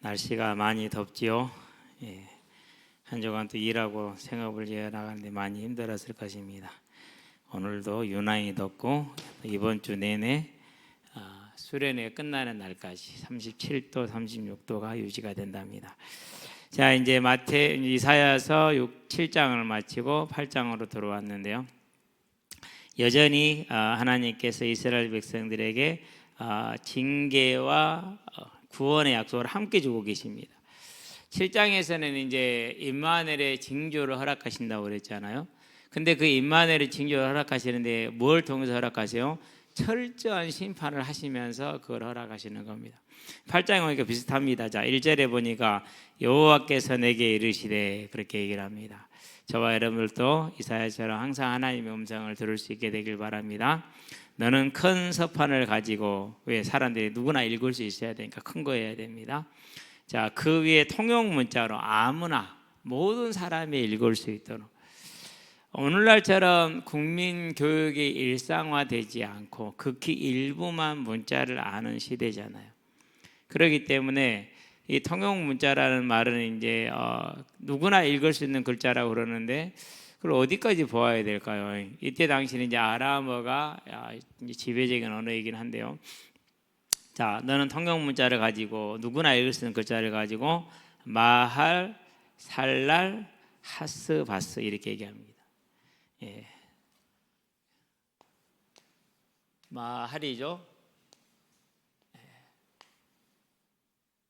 날씨가 많이 덥지요. 한 주간 또 일하고 생업을 이어나가는데 많이 힘들었을 것입니다. 오늘도 유난히 덥고 이번 주 내내 수련회 끝나는 날까지 37도, 36도가 유지가 된답니다. 자, 이제 이사야서 7장을 마치고 8장으로 들어왔는데요. 여전히 하나님께서 이스라엘 백성들에게 징계와 구원의 약속을 함께 주고 계십니다. 7장에서는 이제 임마누엘의 징조를 허락하신다고 그랬잖아요. 근데 그 임마누엘의 징조를 허락하시는데 뭘 통해서 허락하세요? 철저한 심판을 하시면서 그걸 허락하시는 겁니다. 8장에 보니까 비슷합니다. 자, 1절에 보니까 여호와께서 내게 이르시되 그렇게 얘기를 합니다. 저와 여러분들도 이사야처럼 항상 하나님의 음성을 들을 수 있게 되길 바랍니다. 너는 큰 서판을 가지고, 왜 사람들이 누구나 읽을 수 있어야 되니까 큰 거 해야 됩니다. 자, 그 위에 통용 문자로 아무나 모든 사람이 읽을 수 있도록, 오늘날처럼 국민 교육이 일상화되지 않고 극히 일부만 문자를 아는 시대잖아요. 그렇기 때문에 이 통용 문자라는 말은 이제 누구나 읽을 수 있는 글자라고 그러는데, 그걸 어디까지 보아야 될까요? 이때 당시는 이제 아람어가 지배적인 언어이긴 한데요. 자, 너는 통용 문자를 가지고 누구나 읽을 수 있는 글자를 가지고 마할, 살랄, 하스, 바스 이렇게 얘기합니다. 마할이죠.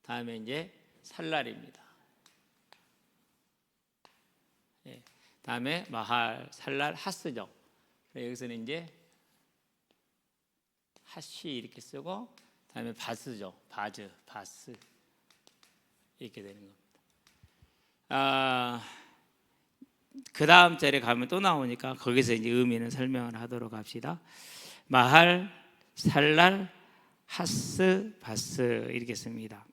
다음에 이제 살랄입니다. 다음에 마할, 살랄, 하스죠. 여기서는 이제 하시 이렇게 쓰고, 다음에 바스죠. 바스 이렇게 되는 겁니다. 그 다음 절에 가면 또 나오니까 거기서 이제 의미는 설명을 하도록 합시다. 마할, 살랄, 하스, 바스 이렇게 씁니다.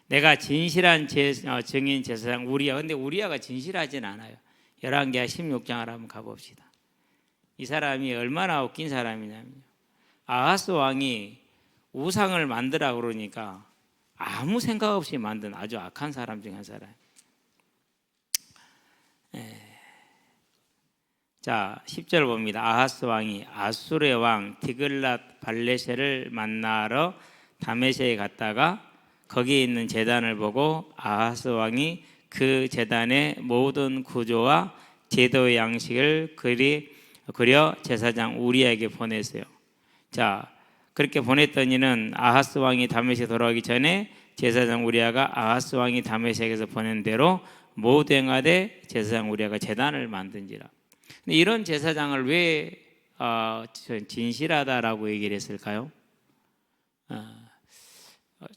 내가 진실한 증인 제사장 우리야. 근데 우리야가 진실하진 않아요. 11개 16장을 한번 가봅시다. 이 사람이 얼마나 웃긴 사람이냐면요, 아하스 왕이 우상을 만들라 그러니까 아무 생각 없이 만든 아주 악한 사람 중 한 사람. 자, 10절 봅니다. 아하스 왕이 아수르의 왕 디글랏 발레셀을 만나러 다메섹에 갔다가 거기에 있는 제단을 보고 아하스 왕이 그 제단의 모든 구조와 제도의 양식을 그려 제사장 우리야에게 보냈어요. 자, 그렇게 보냈더니는 아하스 왕이 다메섹에 돌아오기 전에 제사장 우리야가 아하스 왕이 다메섹에서 보낸 대로 모두 행하되 제사장 우리야가 제단을 만든지라. 근데 이런 제사장을 왜 진실하다라고 얘기를 했을까요?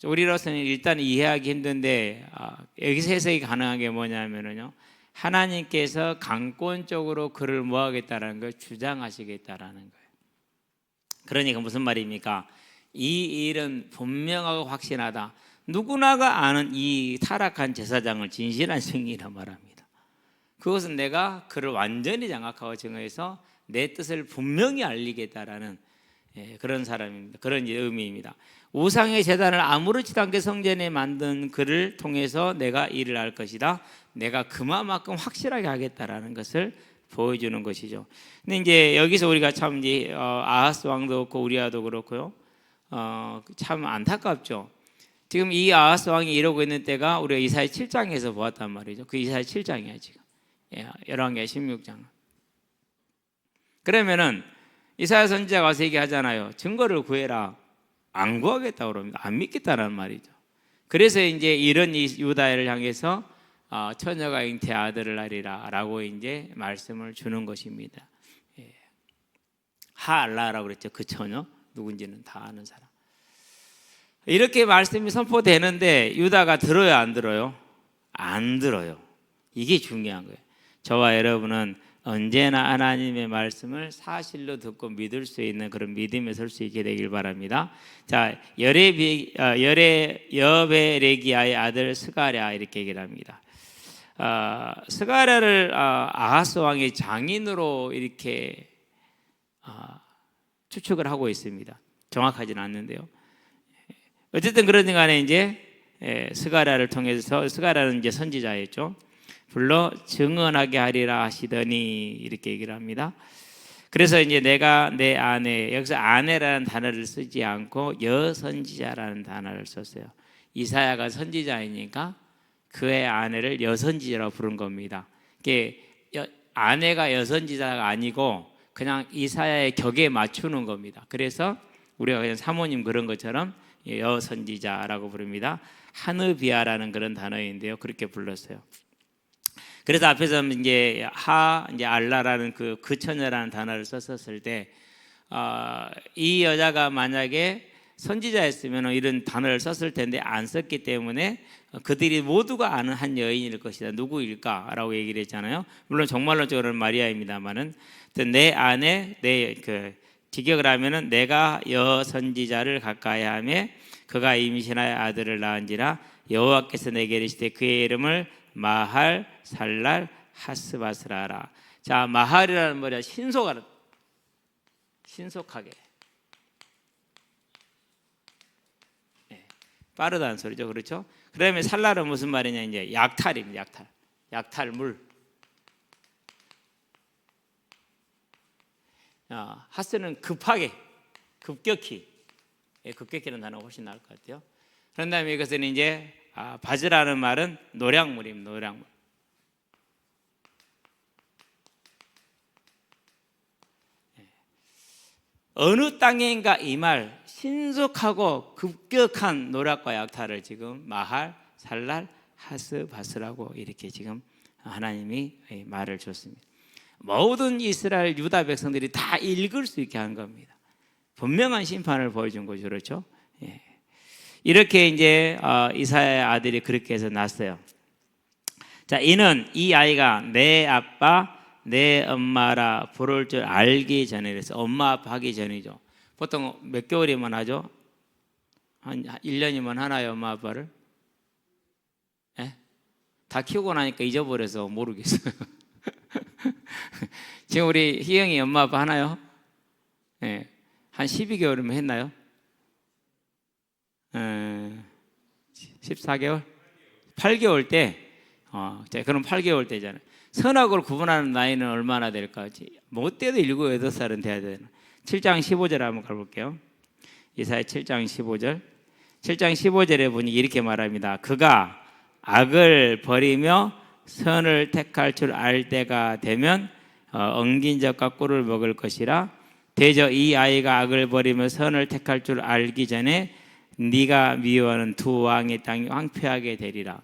우리로서는 일단 이해하기 힘든데, 여기서 해석이 가능한 게 뭐냐면요, 하나님께서 강권적으로 그를 모하겠다라는 걸 주장하시겠다라는 거예요. 그러니까 무슨 말입니까? 이 일은 분명하고 확신하다. 누구나가 아는 이 타락한 제사장을 진실한 승리라 말합니다. 그것은 내가 그를 완전히 장악하고 정해서 내 뜻을 분명히 알리겠다라는 그런 사람입니다. 그런 의미입니다. 우상의 제단을 아무렇지도 않게 성전에 만든 그를 통해서 내가 일을 할 것이다. 내가 그만큼 확실하게 하겠다라는 것을 보여주는 것이죠. 근데 이제 여기서 우리가 참 이제 아하스 왕도 그렇고 우리야도 그렇고요, 참 안타깝죠. 지금 이 아하스 왕이 이러고 있는 때가 우리가 이사야 7장에서 보았단 말이죠. 그 이사야 7장이야 지금. 11개 16장. 그러면은 이사야 선지자가 와서 얘기하잖아요. 증거를 구해라. 안 구하겠다고 그럽니다. 안 믿겠다는 말이죠. 그래서 이제 이런 유다를 향해서 처녀가 잉태 아들을 낳으리라 라고 이제 말씀을 주는 것입니다. 하알라라고 그랬죠. 그 처녀 누군지는 다 아는 사람. 이렇게 말씀이 선포되는데 유다가 들어요, 안 들어요? 안 들어요. 이게 중요한 거예요. 저와 여러분은 언제나 하나님의 말씀을 사실로 듣고 믿을 수 있는 그런 믿음에 설 수 있게 되길 바랍니다. 자, 여베레기야의 아들 스가랴 이렇게 얘기를 합니다. 스가랴를 아하스 왕의 장인으로 이렇게 추측을 하고 있습니다. 정확하지는 않는데요. 어쨌든 그러든 간에 이제 스가랴를 통해서, 스가랴는 이제 선지자였죠, 불러 증언하게 하리라 하시더니 이렇게 얘기를 합니다. 그래서 이제 내가 내 아내, 여기서 아내라는 단어를 쓰지 않고 여선지자라는 단어를 썼어요. 이사야가 선지자이니까 그의 아내를 여선지자라고 부른 겁니다. 이게 아내가 여선지자가 아니고 그냥 이사야의 격에 맞추는 겁니다. 그래서 우리가 그냥 사모님 그런 것처럼 여선지자라고 부릅니다. 하느비아라는 그런 단어인데요, 그렇게 불렀어요. 그래서 앞에서 이제 알라라는 그 처녀라는 단어를 썼었을 때, 이 여자가 만약에 선지자였으면 이런 단어를 썼을 텐데 안 썼기 때문에 그들이 모두가 아는 한 여인일 것이다. 누구일까라고 얘기를 했잖아요. 물론 정말론적으로는 마리아입니다만은 내 안에 직역을 하면은 내가 여선지자를 가까이 하며 그가 임신하여 아들을 낳은지라 여호와께서 내게 이르시되 그의 이름을 마할 살랄 하스바스라라. 자, 마할이라는 말이야 신속하게, 빠르다는 소리죠, 그렇죠? 그다음에 살랄은 무슨 말이냐, 이제 약탈입니다. 약탈물. 하스는 급하게, 급격히. 급격히라는 단어가 훨씬 나을 것 같아요. 그런 다음에 이것은 이제 바즈라는 말은 노량물입니다. 노량물. 어느 땅인가 이 말, 신속하고 급격한 노략과 약탈을 지금 마할, 살랄, 하스, 바스라고 이렇게 지금 하나님이 말을 줬습니다. 모든 이스라엘 유다 백성들이 다 읽을 수 있게 한 겁니다. 분명한 심판을 보여준 거죠, 그렇죠? 이렇게 이제 이사야의 아들이 그렇게 해서 낳았어요. 자, 이는 이 아이가 내 아빠 내 엄마라 부를 줄 알기 전에, 그래서 엄마 아빠 하기 전이죠. 보통 몇 개월이면 하죠? 한 1년이면 하나요, 엄마 아빠를? 다 키우고 나니까 잊어버려서 모르겠어요. 지금 우리 희영이 엄마 아빠 하나요? 한 12개월이면 했나요? 14개월? 8개월 때, 그럼 8개월 때잖아요. 선악을 구분하는 나이는 얼마나 될까? 못돼도 7, 8살은 돼야 되나? 7장 15절 한번 가볼게요. 이사야 7장 15절. 7장 15절에 보니 이렇게 말합니다. 그가 악을 버리며 선을 택할 줄 알 때가 되면 엉긴 젖과 꿀을 먹을 것이라. 대저 이 아이가 악을 버리며 선을 택할 줄 알기 전에 네가 미워하는 두 왕의 땅이 황폐하게 되리라.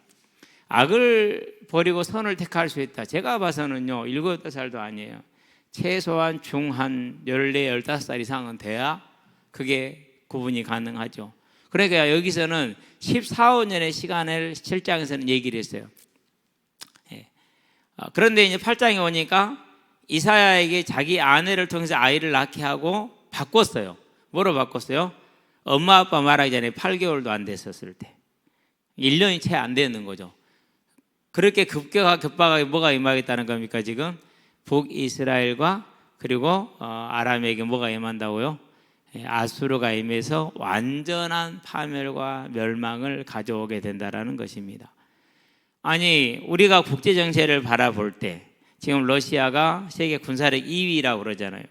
악을 버리고 선을 택할 수 있다. 제가 봐서는요, 7, 8살도 아니에요. 최소한 중한 14, 15살 이상은 돼야 그게 구분이 가능하죠. 그러니까 여기서는 14, 15년의 시간을 7장에서는 얘기를 했어요. 그런데 이제 8장에 오니까 이사야에게 자기 아내를 통해서 아이를 낳게 하고 바꿨어요. 뭐로 바꿨어요? 엄마 아빠 말하기 전에 8개월도 안 됐었을 때, 1년이 채 안 되는 거죠. 그렇게 급박하게 뭐가 임하겠다는 겁니까? 지금 북이스라엘과 그리고 아람에게 뭐가 임한다고요? 아수르가 임해서 완전한 파멸과 멸망을 가져오게 된다라는 것입니다. 아니, 우리가 국제 정세를 바라볼 때 지금 러시아가 세계 군사력 2위라고 그러잖아요.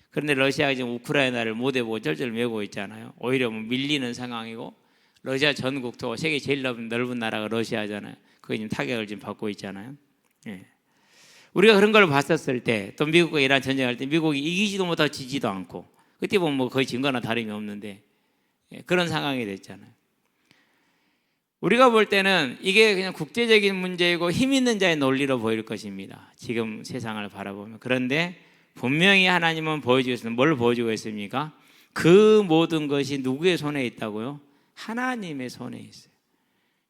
그런데 러시아가 지금 우크라이나를 못 해보고 쩔쩔매고 있잖아요. 오히려 밀리는 상황이고, 러시아 전국토 세계 제일 넓은 나라가 러시아잖아요. 그게 지금 타격을 지금 받고 있잖아요. 우리가 그런 걸 봤었을 때, 또 미국과 이란 전쟁할 때 미국이 이기지도 못하고 지지도 않고, 그때 보면 뭐 거의 진 거나 다름이 없는데, 그런 상황이 됐잖아요. 우리가 볼 때는 이게 그냥 국제적인 문제이고 힘 있는 자의 논리로 보일 것입니다. 지금 세상을 바라보면. 그런데 분명히 하나님은 보여주고 있습니다. 뭘 보여주고 있습니까? 그 모든 것이 누구의 손에 있다고요? 하나님의 손에 있어요.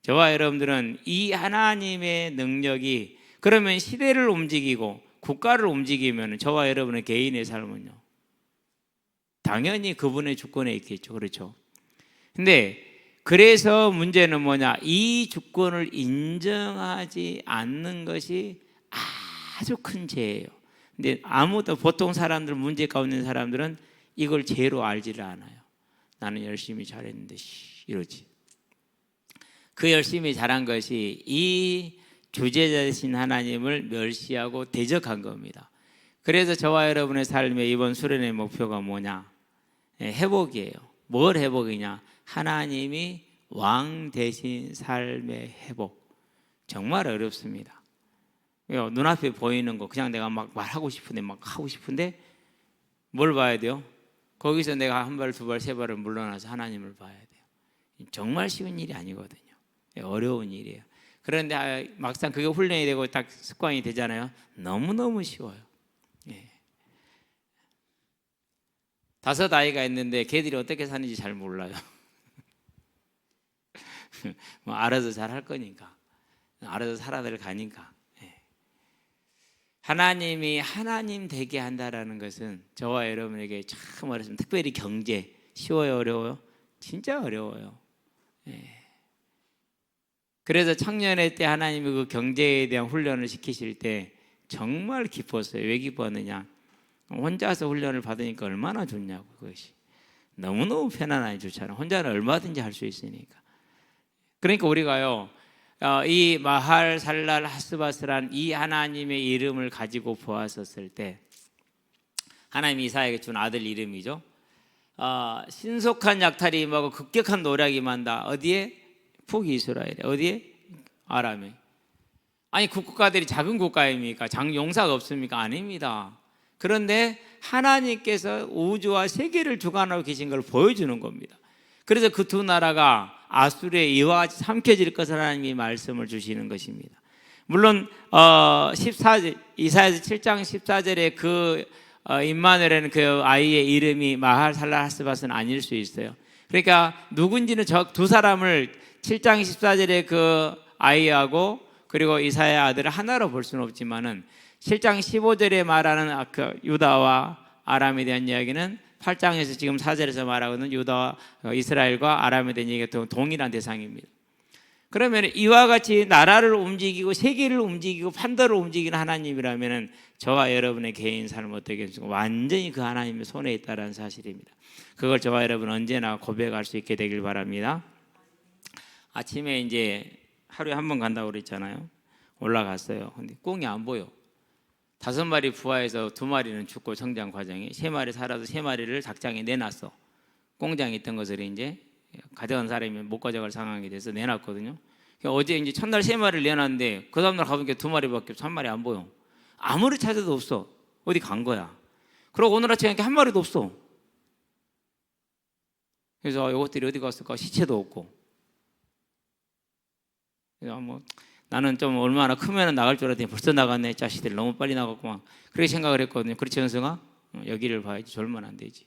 저와 여러분들은 이 하나님의 능력이, 그러면 시대를 움직이고 국가를 움직이면 저와 여러분의 개인의 삶은요, 당연히 그분의 주권에 있겠죠. 그렇죠? 근데 그래서 문제는 뭐냐? 이 주권을 인정하지 않는 것이 아주 큰 죄예요. 근데 아무도, 보통 사람들, 문제 가운데 있는 사람들은 이걸 죄로 알지를 않아요. 나는 열심히 잘했는데 이러지. 그 열심히 잘한 것이 이 주제자이신 하나님을 멸시하고 대적한 겁니다. 그래서 저와 여러분의 삶의 이번 수련의 목표가 뭐냐? 회복이에요. 뭘 회복이냐? 하나님이 왕 되신 삶의 회복. 정말 어렵습니다. 눈앞에 보이는 거 그냥 내가 막 말하고 싶은데 막 하고 싶은데 뭘 봐야 돼요? 거기서 내가 한 발, 두 발, 세 발을 물러나서 하나님을 봐야 돼요. 정말 쉬운 일이 아니거든요. 어려운 일이에요. 그런데 막상 그게 훈련이 되고 딱 습관이 되잖아요. 너무너무 쉬워요. 예. 5 아이가 있는데 걔들이 어떻게 사는지 잘 몰라요. 뭐 알아서 잘 할 거니까, 알아서 살아들 가니까. 예. 하나님이 하나님 되게 한다라는 것은 저와 여러분에게 참 어렵습니다. 특별히 경제 쉬워요, 어려워요? 진짜 어려워요. 예. 그래서 청년회 때 하나님이 그 경제에 대한 훈련을 시키실 때 정말 기뻤어요. 왜 기뻤느냐? 혼자서 훈련을 받으니까 얼마나 좋냐고. 그것이 너무너무 편안하니 좋잖아요. 혼자는 얼마든지 할 수 있으니까. 그러니까 우리가요, 이 마할 살랄 하스바스란 이 하나님의 이름을 가지고 보았었을 때, 하나님이 이사야에게 준 아들 이름이죠. 신속한 약탈이 임하고 급격한 노략이 임한다. 어디에? 북이스라엘에. 어디에? 아람에. 아니 그 국가들이 작은 국가입니까? 용사가 없습니까? 아닙니다. 그런데 하나님께서 우주와 세계를 주관하고 계신 걸 보여주는 겁니다. 그래서 그 두 나라가 아수르의 이와 같이 삼켜질 것을 하나님이 말씀을 주시는 것입니다. 물론 이사야서 7장 14절에 그 임마누엘이라는 그 아이의 이름이 마할살라하스밧은 아닐 수 있어요. 그러니까 누군지는 저 두 사람을 7장 14절에 그 아이하고 그리고 이사야 아들을 하나로 볼 수는 없지만은 7장 15절에 말하는 그 유다와 아람에 대한 이야기는 8장에서 지금 4절에서 말하고는 유다와 이스라엘과 아람에 대한 얘기가 동일한 대상입니다. 그러면 이와 같이 나라를 움직이고 세계를 움직이고 판도를 움직이는 하나님이라면 저와 여러분의 개인 삶을 어떻게 했습니까? 완전히 그 하나님의 손에 있다는 사실입니다. 그걸 저와 여러분 언제나 고백할 수 있게 되길 바랍니다. 아침에 이제 하루에 한 번 간다고 그랬잖아요. 올라갔어요. 근데 꽁이 안 보여. 5마리 부화해서 2마리는 죽고 성장 과정이 3마리 살아서 3마리를 닭장에 내놨어. 공장에 있던 것을 이제 가져간 사람이 못 가져갈 상황이 돼서 내놨거든요. 어제 이제 첫날 3마리를 내놨는데 그 다음날 가보니까 2마리밖에 없어. 1마리 안 보여. 아무리 찾아도 없어. 어디 간 거야. 그러고 오늘 아침에 한 마리도 없어. 그래서 이것들이 어디 갔을까? 시체도 없고. 그래서 뭐 나는 좀 얼마나 크면 나갈 줄 알았더니 벌써 나갔네. 자식들이 너무 빨리 나갔구만. 그렇게 생각을 했거든요. 그렇지 현승아? 여기를 봐야지. 졸면 안 되지.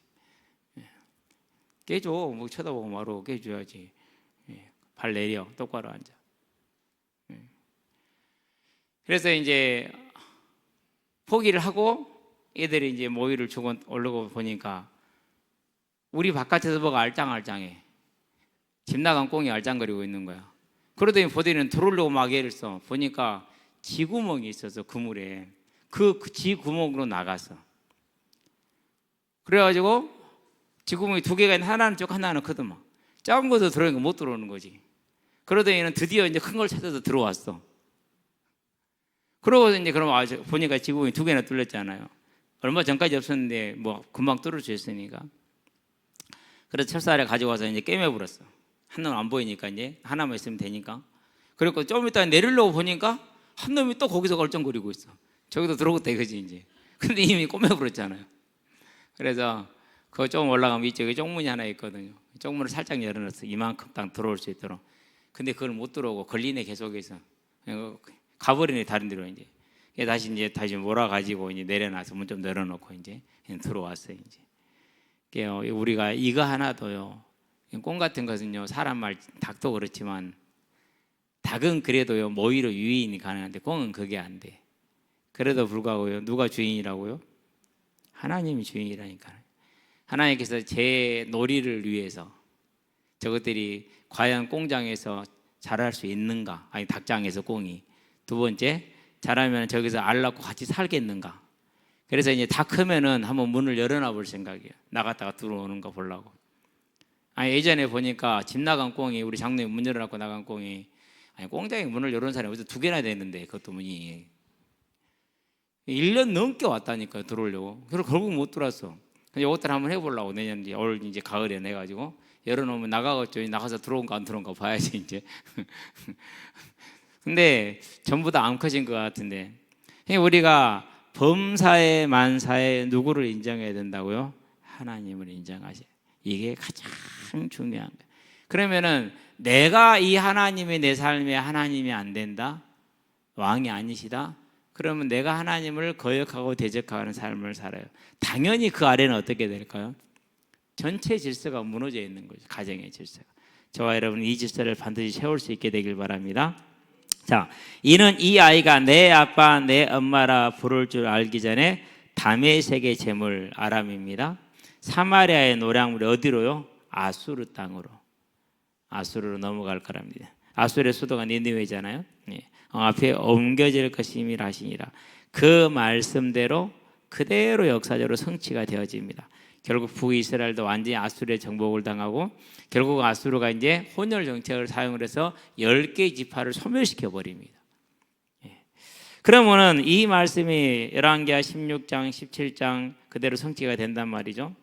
깨줘. 뭐 쳐다보고 말고 깨줘야지. 발 내려. 똑바로 앉아. 그래서 이제 포기를 하고 애들이 이제 모이를 주고 오르고 보니까 우리 바깥에서 뭐가 알짱알짱해. 집 나간 꽁이 알짱거리고 있는 거야. 그러더니 보더니 들어오려고 막 애를 써. 보니까 쥐구멍이 있어서 그물에 그 쥐구멍으로 나갔어. 그래가지고 쥐구멍이 2개가 있는데 하나는 쭉 하나는 크더만. 작은 것도 들어오니까 못 들어오는 거지. 그러더니는 드디어 이제 큰 걸 찾아서 들어왔어. 그러고 이제 그럼 보니까 쥐구멍이 2개나 뚫렸잖아요. 얼마 전까지 없었는데 뭐 금방 뚫어줬으니까. 그래서 철사를 가져와서 이제 꿰매 불었어. 한 놈 안 보이니까 이제 하나만 있으면 되니까. 그리고 좀 이따 내리려고 보니까 한 놈이 또 거기서 걸쩡거리고 있어. 저기도 들어오겠다 이거지 이제. 근데 이미 꿰매 불었잖아요. 그래서 그거 좀 올라가면 이쪽에 쪽문이 하나 있거든요. 쪽문을 살짝 열어놨어. 이만큼 딱 들어올 수 있도록. 근데 그걸 못 들어오고 걸리네 계속해서. 가버리네 다른 데로 이제. 다시 몰아가지고 이제 내려놔서 문 좀 열어놓고 이제 들어왔어요 이제. 우리가 이거 하나도요. 꽁 같은 것은요. 사람 말 닭도 그렇지만 닭은 그래도요. 모이로 유인이 가능한데 꽁은 그게 안 돼. 그래도 불구하고요. 누가 주인이라고요? 하나님이 주인이라니까요. 하나님께서 제 놀이를 위해서 저것들이 과연 꽁장에서 자랄 수 있는가? 아니 닭장에서 꽁이. 2번째, 자라면 저기서 알 낳고 같이 살겠는가? 그래서 이제 다 크면은 한번 문을 열어놔 볼 생각이에요. 나갔다가 들어오는 거 보려고. 아니 예전에 보니까 집 나간 꽁이 우리 장로님 문 열어놓고 나간 꽁이 아니 공장에 문을 열어놓은 사람이 어디서 두 개나 되는데 그것도 문이 1년 넘게 왔다니까요 들어오려고. 그래서 결국 못 들어왔어. 근데 이것들 한번 해보려고 내년 올 이제 가을에 내가지고 열어놓으면 나가겠죠. 나가서 들어온가 안 들어온가 봐야지 이제. 근데 전부 다 암컷인 것 같은데 우리가 범사에 만사에 누구를 인정해야 된다고요? 하나님을 인정하셔. 이게 가장 중요한 거예요. 그러면은 내가 이 하나님이 내 삶에 하나님이 안 된다? 왕이 아니시다? 그러면 내가 하나님을 거역하고 대적하는 삶을 살아요. 당연히 그 아래는 어떻게 될까요? 전체 질서가 무너져 있는 거죠. 가정의 질서가. 저와 여러분 이 질서를 반드시 세울 수 있게 되길 바랍니다. 자, 이는 이 아이가 내 아빠 내 엄마라 부를 줄 알기 전에 다메섹의 재물 아람입니다. 사마리아의 노량물이 어디로요? 아수르 땅으로. 아수르로 넘어갈 거랍니다. 아수르의 수도가 니느웨잖아요. 앞에 옮겨질 것임이라 하시니라. 그 말씀대로 그대로 역사적으로 성취가 되어집니다. 결국 북이스라엘도 완전히 아수르의 정복을 당하고 결국 아수르가 이제 혼혈 정책을 사용을 해서 10개 지파를 소멸시켜 버립니다. 그러면은 이 말씀이 열왕기하 16장, 17장 그대로 성취가 된단 말이죠.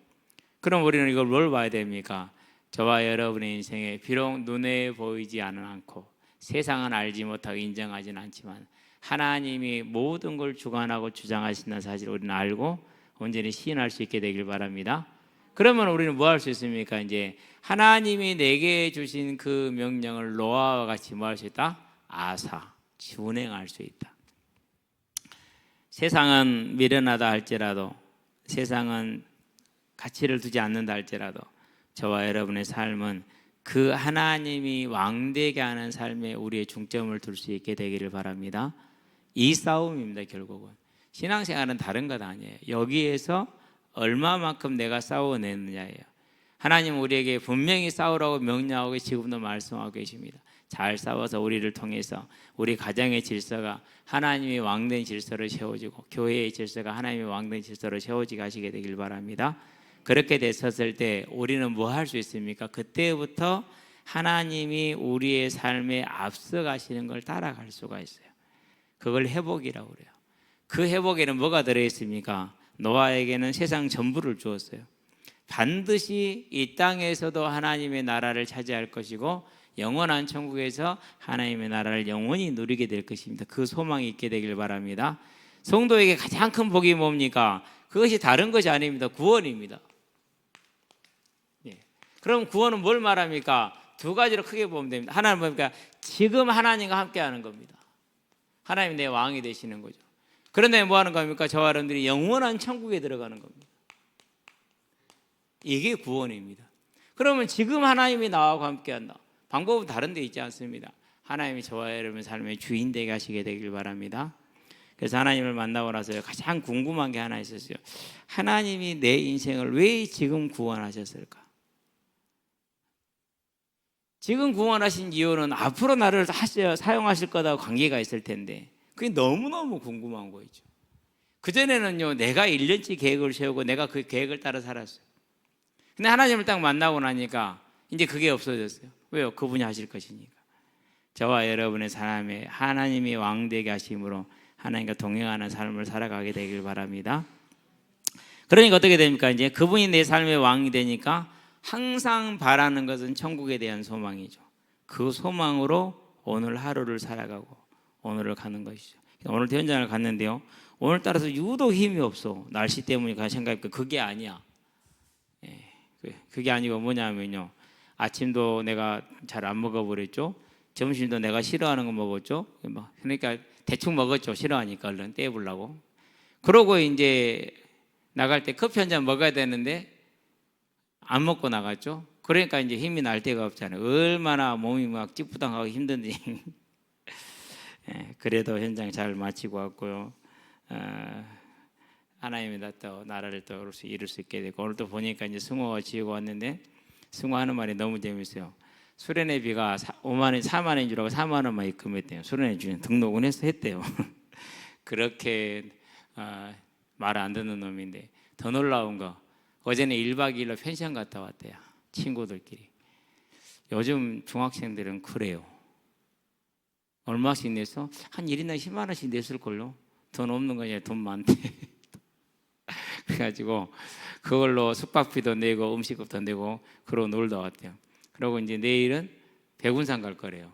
그럼 우리는 이걸 뭘 봐야 됩니까? 저와 여러분의 인생에 비록 눈에 보이지 않고 세상은 알지 못하고 인정하지는 않지만 하나님이 모든 걸 주관하고 주장하신다는 사실을 우리는 알고 온전히 시인할 수 있게 되길 바랍니다. 그러면 우리는 뭐 할 수 있습니까? 이제 하나님이 내게 주신 그 명령을 노아와 같이 뭐 할 수 있다? 아사, 준행할 수 있다. 세상은 미련하다 할지라도 세상은 가치를 두지 않는다 할지라도 저와 여러분의 삶은 그 하나님이 왕되게 하는 삶에 우리의 중점을 둘 수 있게 되기를 바랍니다. 이 싸움입니다. 결국은 신앙생활은 다른 것 아니에요. 여기에서 얼마만큼 내가 싸워내느냐예요. 하나님은 우리에게 분명히 싸우라고 명령하고 지금도 말씀하고 계십니다. 잘 싸워서 우리를 통해서 우리 가정의 질서가 하나님이 왕된 질서를 세워지고 교회의 질서가 하나님의 왕된 질서를 세워지게 하시게 되길 바랍니다. 그렇게 됐었을 때 우리는 뭐 할 수 있습니까? 그때부터 하나님이 우리의 삶에 앞서가시는 걸 따라갈 수가 있어요. 그걸 회복이라고 그래요. 그 회복에는 뭐가 들어있습니까? 노아에게는 세상 전부를 주었어요. 반드시 이 땅에서도 하나님의 나라를 차지할 것이고 영원한 천국에서 하나님의 나라를 영원히 누리게 될 것입니다. 그 소망이 있게 되길 바랍니다. 성도에게 가장 큰 복이 뭡니까? 그것이 다른 것이 아닙니다. 구원입니다. 그럼 구원은 뭘 말합니까? 두 가지로 크게 보면 됩니다. 하나는 뭡니까? 지금 하나님과 함께하는 겁니다. 하나님이 내 왕이 되시는 거죠. 그런데 뭐 하는 겁니까? 저와 여러분들이 영원한 천국에 들어가는 겁니다. 이게 구원입니다. 그러면 지금 하나님이 나와 함께한다. 방법은 다른 데 있지 않습니다. 하나님이 저와 여러분 삶의 주인 되게 하시게 되길 바랍니다. 그래서 하나님을 만나고 나서 가장 궁금한 게 하나 있었어요. 하나님이 내 인생을 왜 지금 구원하셨을까? 지금 구원하신 이유는 앞으로 나를 사용하실 거다고 관계가 있을 텐데 그게 너무너무 궁금한 거죠. 그전에는요 내가 1년치 계획을 세우고 내가 그 계획을 따라 살았어요. 근데 하나님을 딱 만나고 나니까 이제 그게 없어졌어요. 왜요? 그분이 하실 것이니까. 저와 여러분의 삶에 하나님이 왕되게 하심으로 하나님과 동행하는 삶을 살아가게 되길 바랍니다. 그러니까 어떻게 됩니까? 이제 그분이 내 삶의 왕이 되니까 항상 바라는 것은 천국에 대한 소망이죠. 그 소망으로 오늘 하루를 살아가고 오늘을 가는 것이죠. 오늘 현장을 갔는데요. 오늘따라서 유독 힘이 없어. 날씨 때문인가 생각해보니까 그게 아니야. 그게 아니고 뭐냐면요. 아침도 내가 잘 안 먹어버렸죠. 점심도 내가 싫어하는 거 먹었죠. 그러니까 대충 먹었죠. 싫어하니까 얼른 떼보려고. 그러고 이제 나갈 때 커피 한 잔 먹어야 되는데 안 먹고 나갔죠. 그러니까 이제 힘이 날 데가 없잖아요. 얼마나 몸이 막 찌뿌당하고 힘든지. 그래도 현장 잘 마치고 왔고요. 하나님이 또 나라를 또 이룰 수 있게 되고 오늘 또 보니까 이제 승호가 지고 왔는데 승호하는 말이 너무 재밌어요. 수련회비가 5만 원, 4만 원인 줄 알고 4만 원만 입금했대요. 수련회 주인 등록은 했대요. 그렇게 말 안 듣는 놈인데 더 놀라운 거 어제는 1박 2일로 펜션 갔다 왔대요. 친구들끼리. 요즘 중학생들은 그래요. 얼마씩 내서 한 1인당 10만 원씩 냈을걸요. 돈 없는 거냐, 돈 많대. 그래가지고 그걸로 숙박비도 내고 음식값도 내고 그러고 놀다 왔대요. 그러고 이제 내일은 백운산 갈 거래요.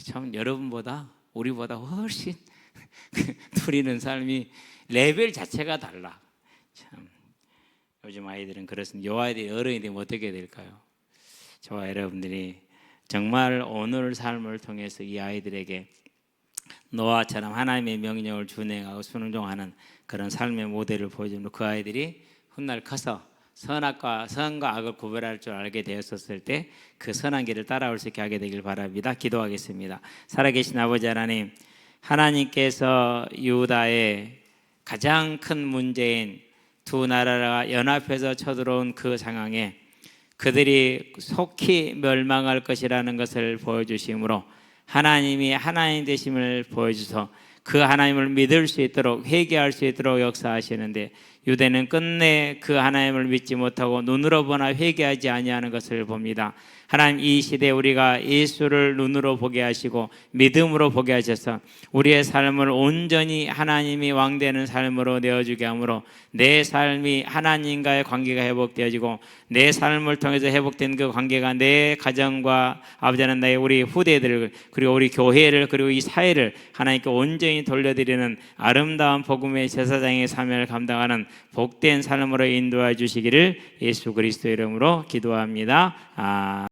참 여러분보다 우리보다 훨씬 누리는 삶이 레벨 자체가 달라. 참 요즘 아이들은 그렇습니다. 요 아이들이 어른이 되면 어떻게 될까요? 저와 여러분들이 정말 오늘 삶을 통해서 이 아이들에게 노아처럼 하나님의 명령을 준행하고 순종하는 그런 삶의 모델을 보여주면 그 아이들이 훗날 커서 선과 악을 구별할 줄 알게 되었을 때 그 선한 길을 따라올 수 있게 하게 되길 바랍니다. 기도하겠습니다. 살아계신 아버지 하나님, 하나님께서 유다의 가장 큰 문제인 두 나라가 연합해서 쳐들어온 그 상황에 그들이 속히 멸망할 것이라는 것을 보여주심으로 하나님이 하나님 되심을 보여주셔서 그 하나님을 믿을 수 있도록 회개할 수 있도록 역사하시는데 유대는 끝내 그 하나님을 믿지 못하고 눈으로 보나 회개하지 아니하는 것을 봅니다. 하나님, 이 시대에 우리가 예수를 눈으로 보게 하시고 믿음으로 보게 하셔서 우리의 삶을 온전히 하나님이 왕되는 삶으로 내어주게 하므로 내 삶이 하나님과의 관계가 회복되어지고 내 삶을 통해서 회복된 그 관계가 내 가정과 아버지 하나님, 나의 우리 후대들 그리고 우리 교회를 그리고 이 사회를 하나님께 온전히 돌려드리는 아름다운 복음의 제사장의 사명을 감당하는 복된 삶으로 인도해 주시기를 예수 그리스도 이름으로 기도합니다.